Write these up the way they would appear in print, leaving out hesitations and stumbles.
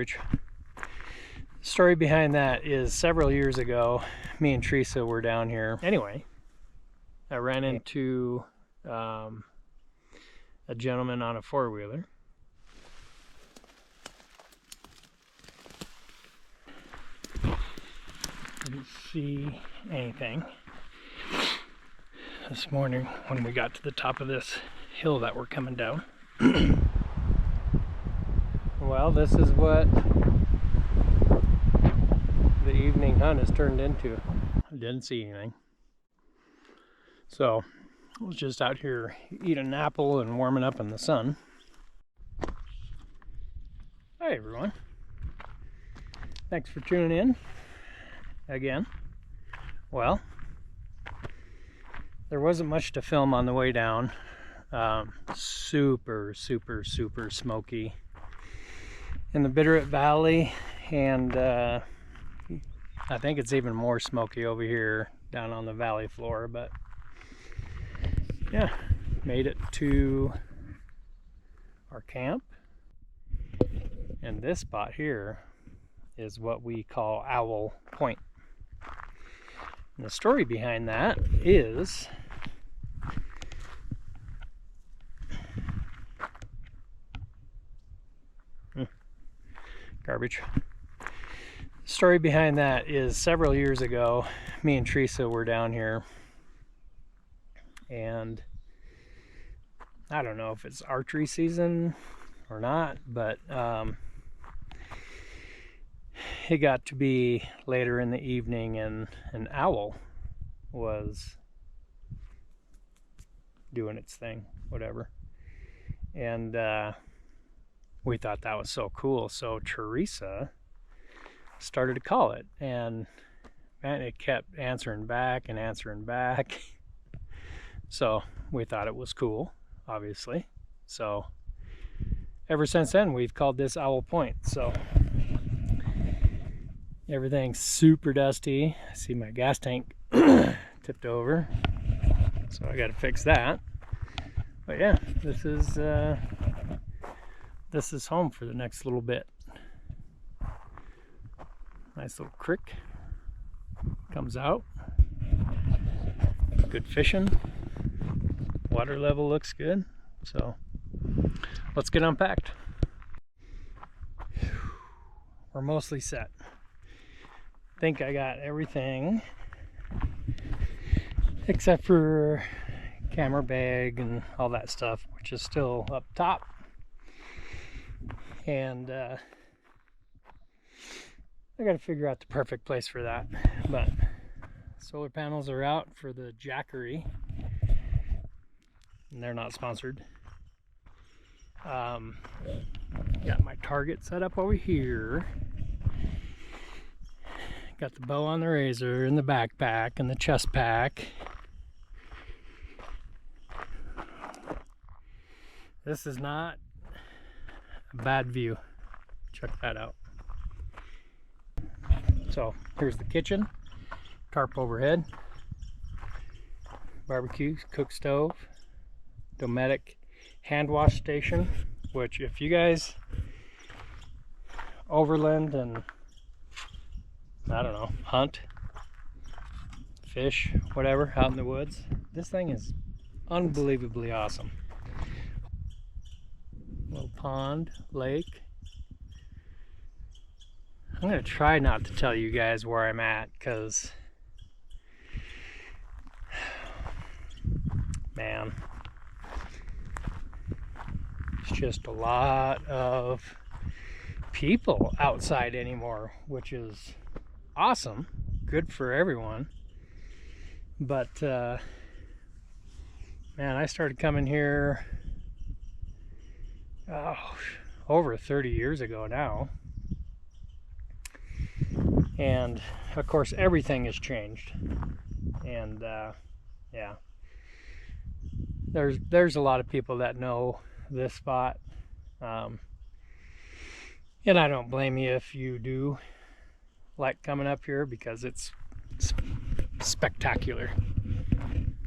Garbage. Story behind that is several years ago, me and Teresa were down here. Anyway, I ran into a gentleman on a four-wheeler. Didn't see anything this morning when we got to the top of this hill that we're coming down. Well, this is what the evening hunt has turned into. I didn't see anything. So I was just out here eating an apple and warming up in the sun. Hi everyone. Thanks for tuning in again. Well, there wasn't much to film on the way down. Super smoky in the Bitterroot Valley, and I think it's even more smoky over here down on the valley floor. But yeah, made it to our camp, and this spot here is what we call Owl Point. And the story behind that is garbage. The story behind that is several years ago, me and Teresa were down here, and I don't know if it's archery season or not, but it got to be later in the evening, and an owl was doing its thing, whatever. And we thought that was so cool. So Teresa started to call it, and man, it kept answering back and answering back. So we thought it was cool, obviously. So ever since then, we've called this Owl Point. So everything's super dusty. I see my gas tank tipped over, so I got to fix that. But yeah, this is home for the next little bit. Nice little creek comes out. Good fishing. Water level looks good. So let's get unpacked. We're mostly set. I think I got everything except for camera bag and all that stuff, which is still up top. And I got to figure out the perfect place for that. But solar panels are out for the Archery, and they're not sponsored. Got my target set up over here. Got the bow on the razor and the backpack and the chest pack. This is not a bad view. Check that out. So here's the kitchen, tarp overhead, barbecue, cook stove, Dometic hand wash station, which if you guys overland and I don't know, hunt, fish, whatever, out in the woods, this thing is unbelievably awesome. Little pond, lake. I'm going to try not to tell you guys where I'm at, because man, it's just a lot of people outside anymore, which is awesome, good for everyone. But man, I started coming here over 30 years ago now, and of course everything has changed. And yeah, there's a lot of people that know this spot, and I don't blame you if you do like coming up here, because it's spectacular.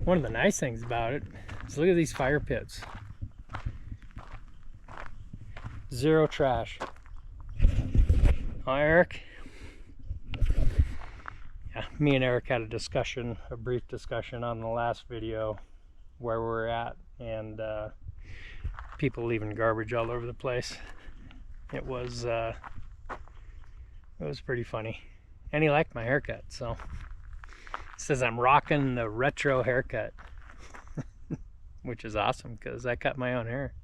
One of the nice things about it is look at these fire pits. Zero trash. Oh, Eric. Yeah, me and Eric had a brief discussion on the last video where we're at, and people leaving garbage all over the place. It was pretty funny, and he liked my haircut, so he says I'm rocking the retro haircut, which is awesome because I cut my own hair.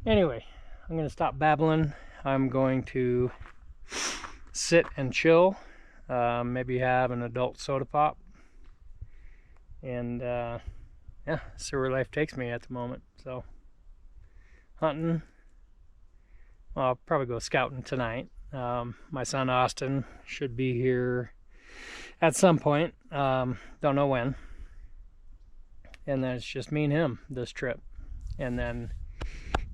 Anyway, I'm gonna stop babbling. I'm going to sit and chill, maybe have an adult soda pop, and yeah, see where life takes me at the moment. So hunting, well, I'll probably go scouting tonight. My son Austin should be here at some point, don't know when, and then it's just me and him this trip, and then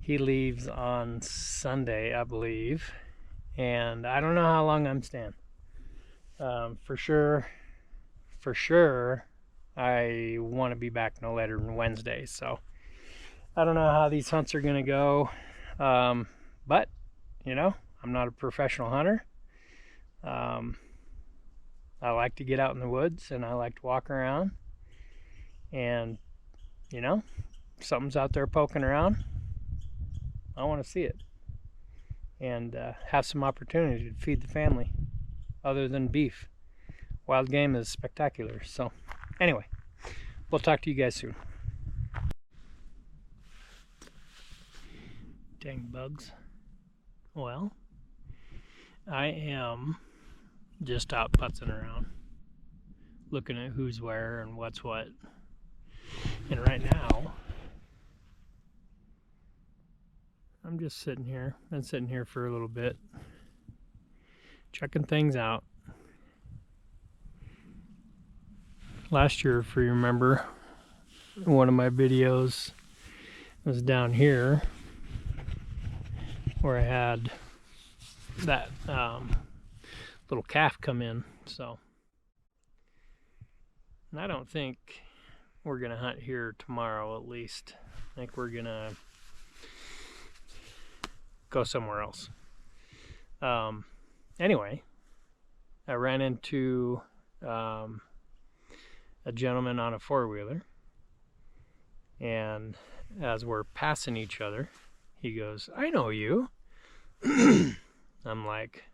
he leaves on Sunday, I believe, and I don't know how long I'm staying. For sure, I want to be back no later than Wednesday, so I don't know how these hunts are going to go, but, you know, I'm not a professional hunter. I like to get out in the woods, and I like to walk around, and, you know, if something's out there poking around, I want to see it, and have some opportunity to feed the family other than beef. Wild game is spectacular. So anyway, we'll talk to you guys soon. Dang bugs. Well, I am just out putzing around, looking at who's where and what's what. And right now, I'm just sitting here. Been sitting here for a little bit, checking things out. Last year, if you remember, one of my videos was down here where I had that little calf come in. So, and I don't think we're gonna hunt here tomorrow, at least. I think we're gonna go somewhere else. Anyway, I ran into a gentleman on a four-wheeler, and as we're passing each other, he goes, "I know you." I'm like,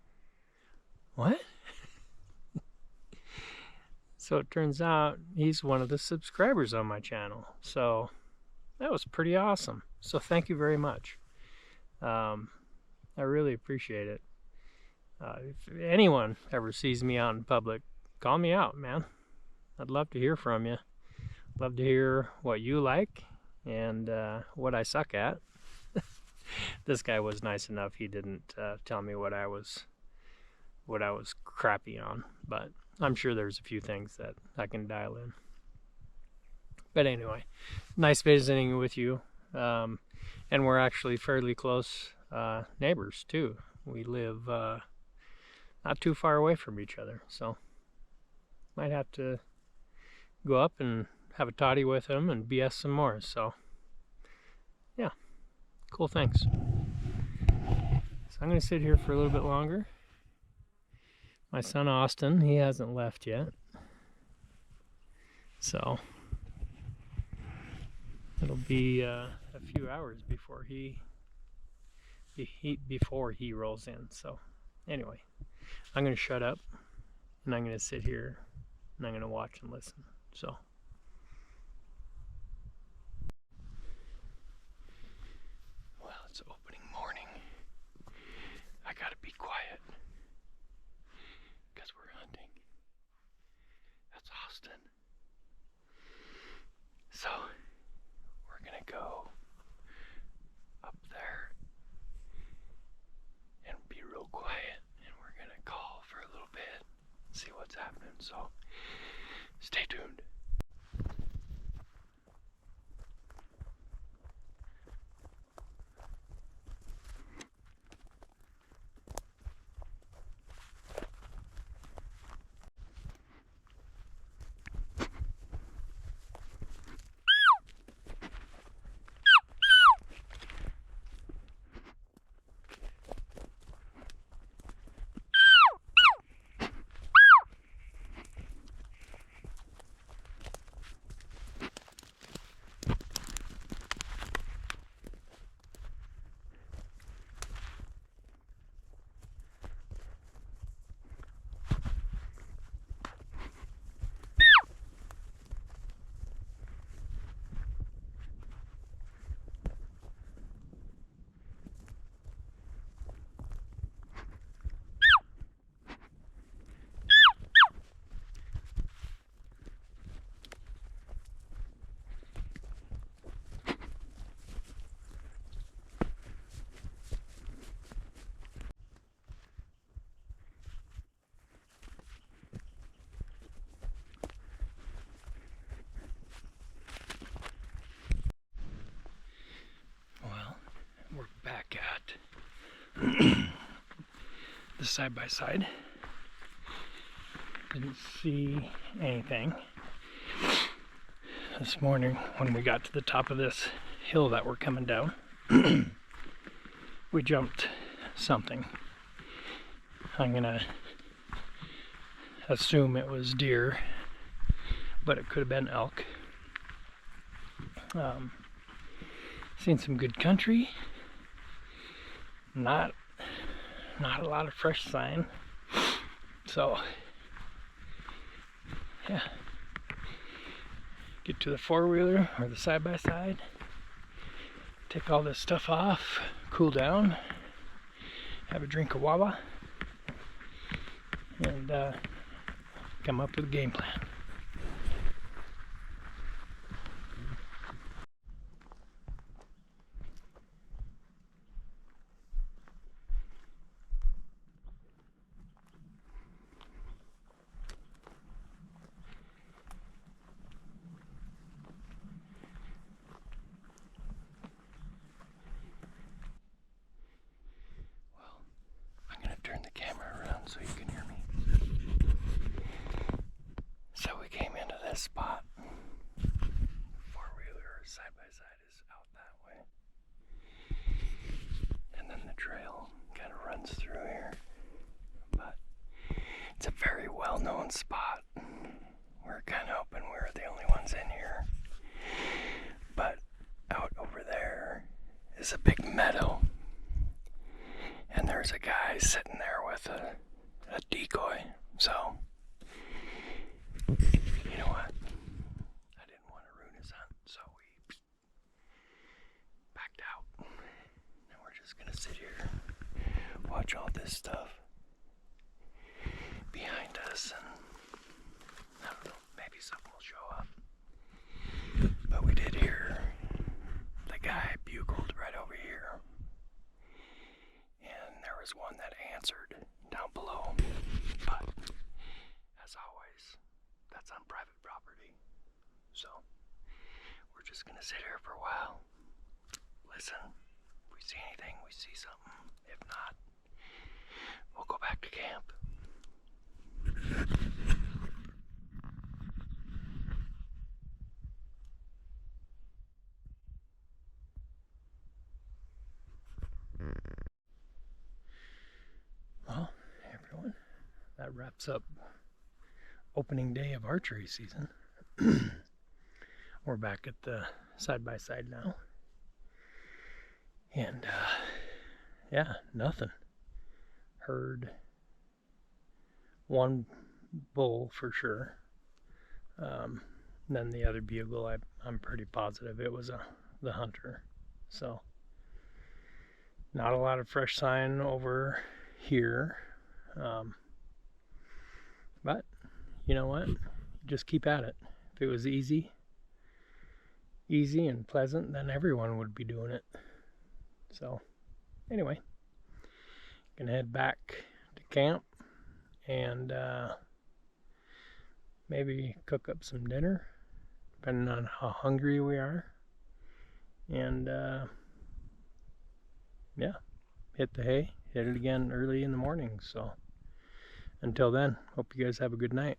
"What?" So it turns out he's one of the subscribers on my channel. So that was pretty awesome. So thank you very much. I really appreciate it. If anyone ever sees me out in public, call me out, man. I'd love to hear from you. Love to hear what you like and what I suck at. This guy was nice enough. He didn't tell me what I was crappy on, but I'm sure there's a few things that I can dial in. But anyway, nice visiting with you. And we're actually fairly close neighbors too. We live not too far away from each other, so might have to go up and have a toddy with him and BS some more. So yeah, cool things. So I'm gonna sit here for a little bit longer. My son Austin, he hasn't left yet, so it'll be a few hours before he rolls in. So anyway, I'm gonna shut up and I'm gonna sit here and I'm gonna watch and listen. So well, it's opening morning. I gotta be quiet because we're hunting. That's Austin. So we're gonna go up there and be real quiet, and we're gonna call for a little bit, see what's happening. So stay tuned. side-by-side. Didn't see anything. This morning when we got to the top of this hill that we're coming down, we jumped something. I'm gonna assume it was deer, but it could have been elk. Seen some good country. Not a lot of fresh sign. So yeah, get to the four-wheeler or the side-by-side, take all this stuff off, cool down, have a drink of Wawa, and come up with a game plan. Turn the camera around so you can hear me. So we came into this spot. Four-wheeler side-by-side is out that way. And then the trail kind of runs through here. But it's a very well-known spot. We're kind of hoping we're the only ones in here. But out over there is a big meadow. And there's a guy sitting there with a decoy. So, you know what? I didn't want to ruin his hunt, so we backed out. And we're just gonna sit here, watch all this stuff behind us, and I don't know, maybe something will show up. But we did hear the guy bugled right over here. There was one that answered down below, but as always, that's on private property. So we're just gonna sit here for a while, listen. If we see anything, we see something. If not, we'll go back to camp. Well, everyone, that wraps up opening day of archery season. We're back at the side-by-side now. And, yeah, nothing. Heard one bull for sure. Then the other bugle, I'm pretty positive it was the hunter. So, not a lot of fresh sign over here, but you know what, just keep at it. If it was easy and pleasant, then everyone would be doing it. So anyway, gonna head back to camp and maybe cook up some dinner depending on how hungry we are, and yeah, hit the hay, hit it again early in the morning. So until then, hope you guys have a good night.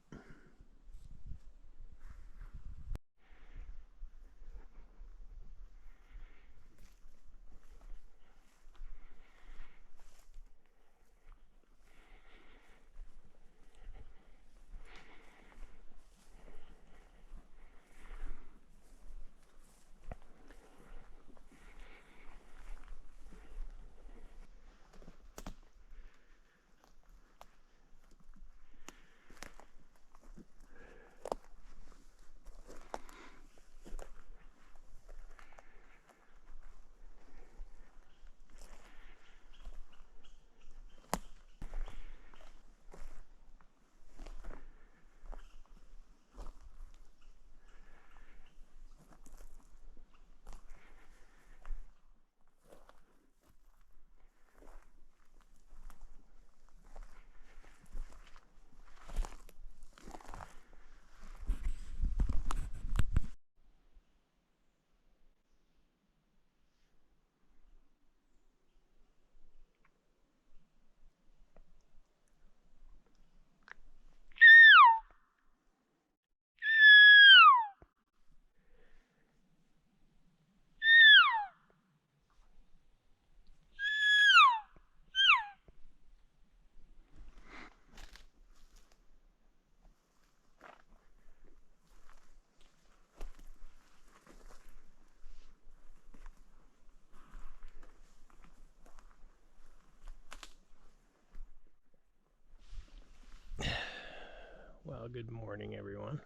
good morning, everyone.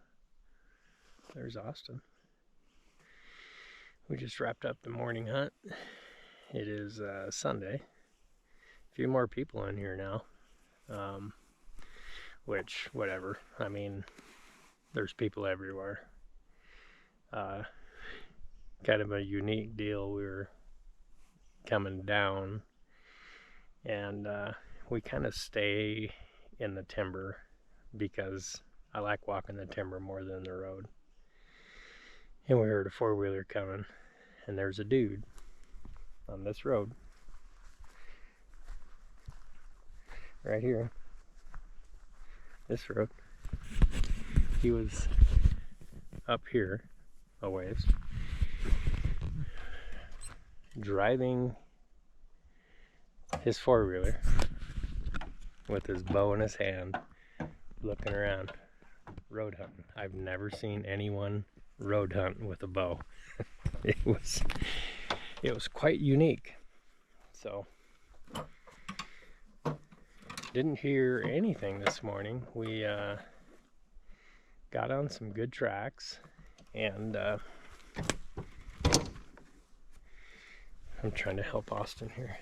There's Austin. We just wrapped up the morning hunt. It is Sunday. A few more people in here now. Which, whatever. I mean, there's people everywhere. Kind of a unique deal. We were coming down and we kind of stay in the timber because I like walking the timber more than the road. And we heard a four-wheeler coming, and there's a dude on this road right here, this road. He was up here a ways, driving his four-wheeler with his bow in his hand, looking around, road hunting. I've never seen anyone road hunt with a bow. It was quite unique. So didn't hear anything this morning. We got on some good tracks, and I'm trying to help Austin here.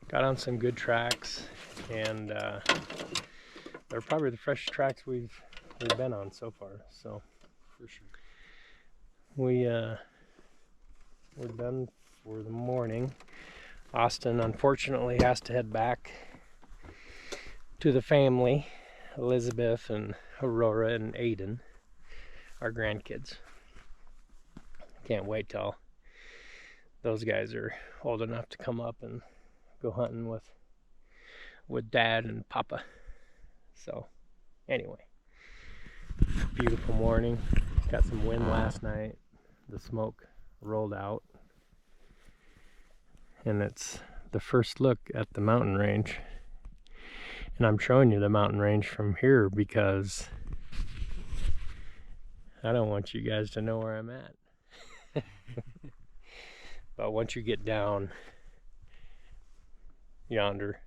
Got on some good tracks, and they're probably the freshest tracks we've been on so far. So for sure, we're done for the morning. Austin unfortunately has to head back to the family, Elizabeth and Aurora and Aiden, our grandkids. Can't wait till those guys are old enough to come up and go hunting with Dad and Papa. So anyway, beautiful morning. Got some wind last night. The smoke rolled out, and it's the first look at the mountain range. And I'm showing you the mountain range from here because I don't want you guys to know where I'm at. But once you get down yonder,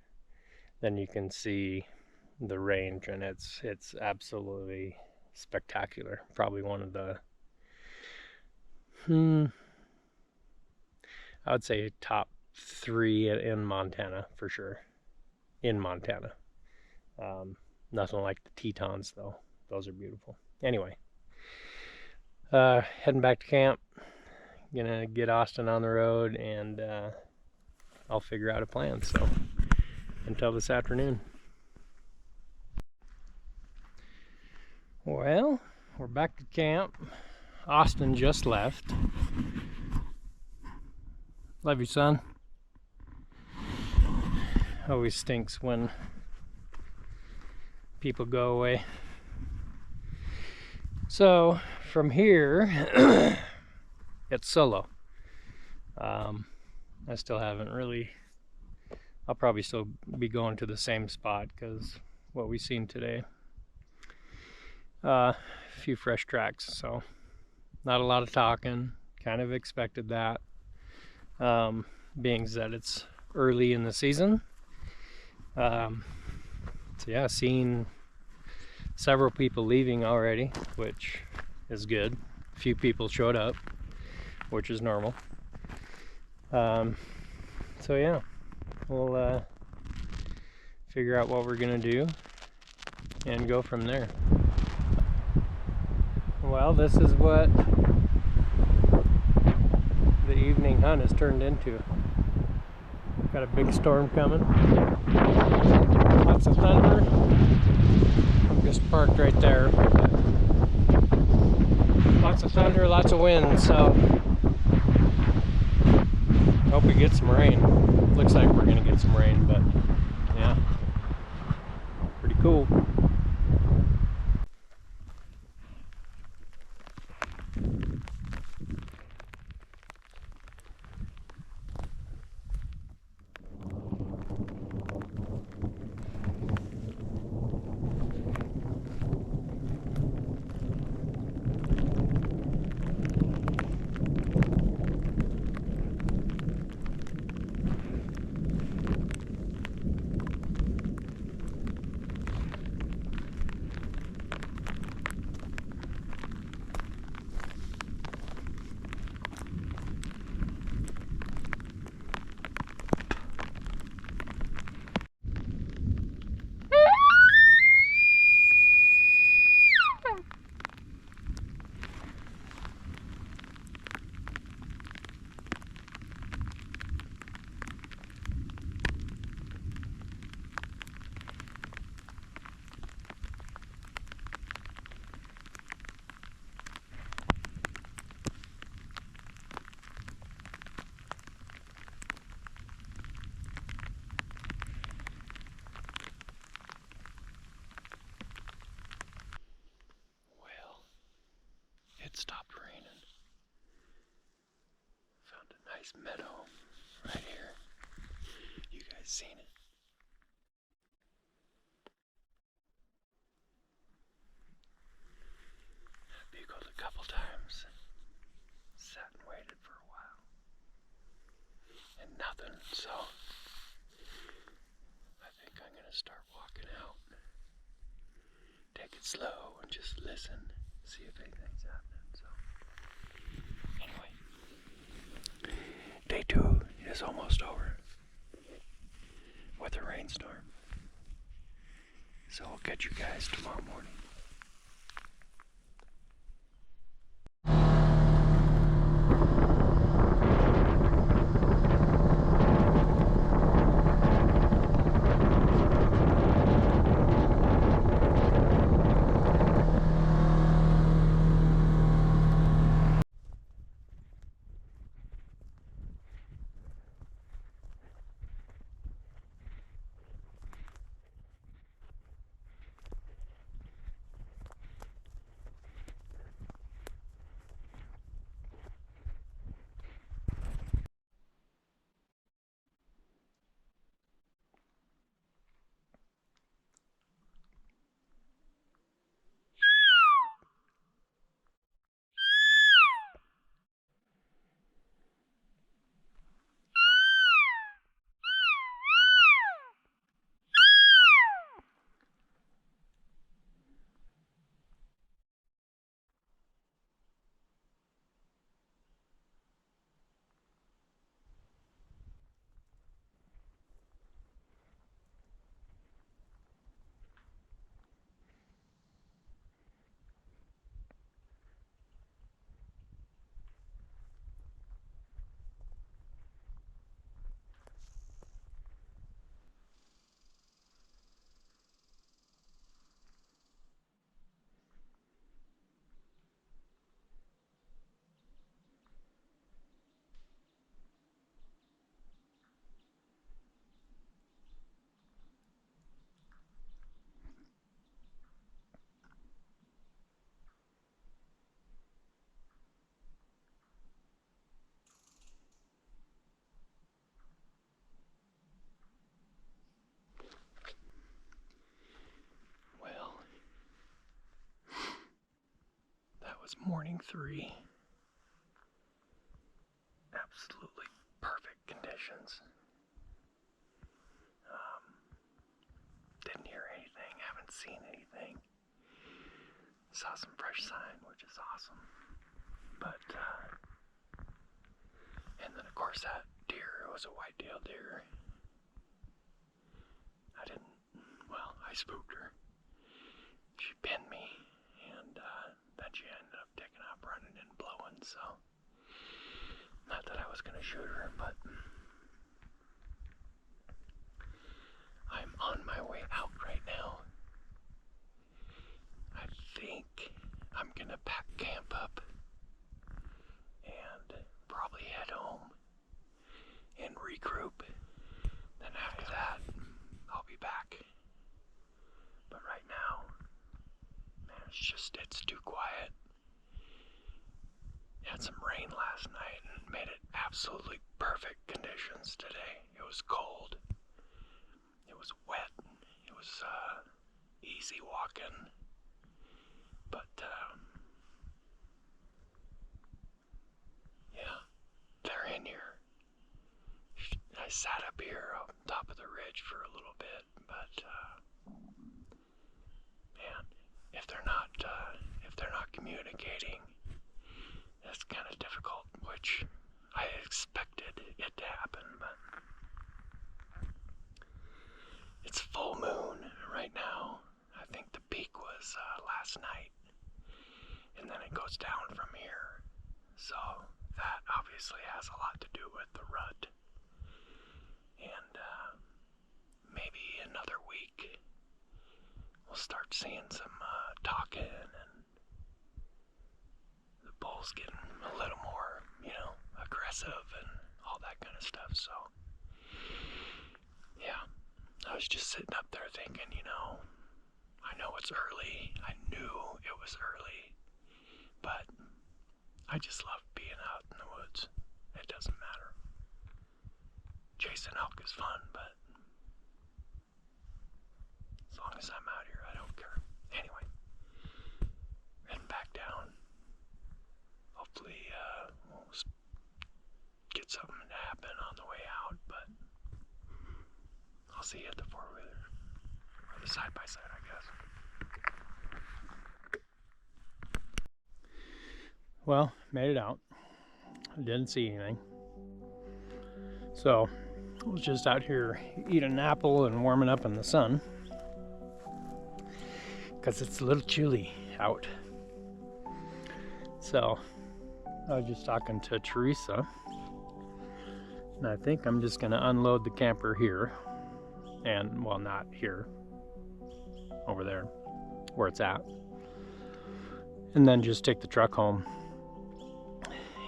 then you can see the range, and it's absolutely spectacular. Probably one of the I would say top 3 in Montana for sure. In Montana. Nothing like the Tetons though. Those are beautiful. Anyway, heading back to camp. Gonna get Austin on the road, and I'll figure out a plan. So until this afternoon. Well, we're back to camp. Austin just left. Love you, son. Always stinks when people go away. So from here, it's solo. I still haven't really. I'll probably still be going to the same spot because what we've seen today. A few fresh tracks, so not a lot of talking. Kind of expected that, being that it's early in the season. So yeah, seeing several people leaving already, which is good. A few people showed up, which is normal. So yeah, we'll figure out what we're gonna do and go from there. Well, this is what the evening hunt has turned into. Got a big storm coming. Lots of thunder. I'm just parked right there. Lots of thunder, lots of wind, so hope we get some rain. Looks like we're gonna get some rain, but yeah, pretty cool. this meadow right here. You guys seen it? Bugled a couple times. Sat and waited for a while. And nothing, so I think I'm gonna start walking out. Take it slow and just listen, see if anything's happening. So anyway, day 2 is almost over with a rainstorm. So I'll catch you guys tomorrow morning. Morning 3. Absolutely perfect conditions. Didn't hear anything, haven't seen anything. Saw some fresh sign, which is awesome. But, and then of course that deer was a white-tailed deer. I spooked her. She pinned me, and then she ended up taking off running and blowing, so not that I was going to shoot her, but I'm on my way out right now. I think I'm going to pack camp up and probably head home and regroup. Then after that, I'll be back. But right now, man, it's too quiet. Had some rain last night and made it absolutely perfect conditions today. It was cold. It was wet. It was easy walking. But yeah, they're in here. I sat up here on top of the ridge for a little bit, but man, if they're not communicating, that's kind of difficult, which I expected it to happen, but it's full moon right now. I think the peak was last night, and then it goes down from here, so that obviously has a lot to do with the rut. And maybe another week we'll start seeing some talking and the bull's getting a little more, aggressive and all that kind of stuff. So yeah, I was just sitting up there thinking, I know it's early. I knew it was early, but I just love being out in the woods. It doesn't matter. chasing elk is fun, but as long as I'm out here, I don't care. Anyway, heading back down. Hopefully, we'll get something to happen on the way out, but I'll see you at the four-wheeler, or the side-by-side, I guess. Well, made it out. I didn't see anything. So, I was just out here eating an apple and warming up in the sun, because it's a little chilly out. So, I was just talking to Teresa, and I think I'm just going to unload the camper here, and, well, not here, over there, where it's at, and then just take the truck home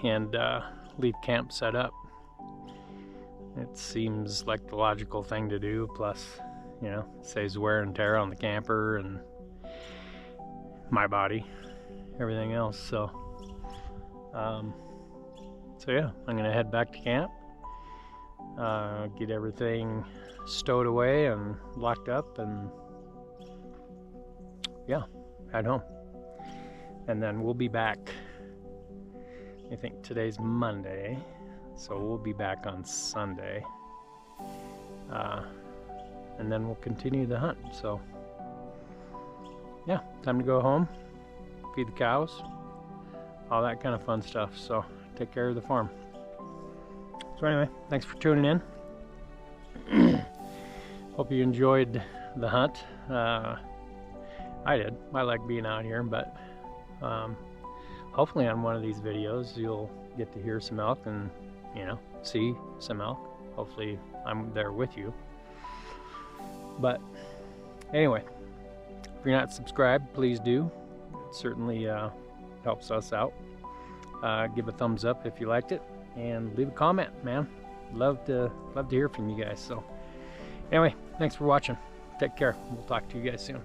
and leave camp set up. It seems like the logical thing to do, plus, you know, saves wear and tear on the camper and my body, everything else. So yeah, I'm gonna head back to camp, get everything stowed away and locked up, and yeah, head home. And then we'll be back. I think today's Monday, so we'll be back on Sunday, and then we'll continue the hunt. So yeah, time to go home, feed the cows, all that kind of fun stuff. So take care of the farm. So anyway, thanks for tuning in. Hope you enjoyed the hunt. I did. I like being out here, but hopefully on one of these videos you'll get to hear some elk and, you know, see some elk. Hopefully I'm there with you. But anyway, if you're not subscribed, please do. It certainly helps us out. Give a thumbs up if you liked it, and leave a comment, man. Love to hear from you guys. So anyway, thanks for watching. Take care. We'll talk to you guys soon.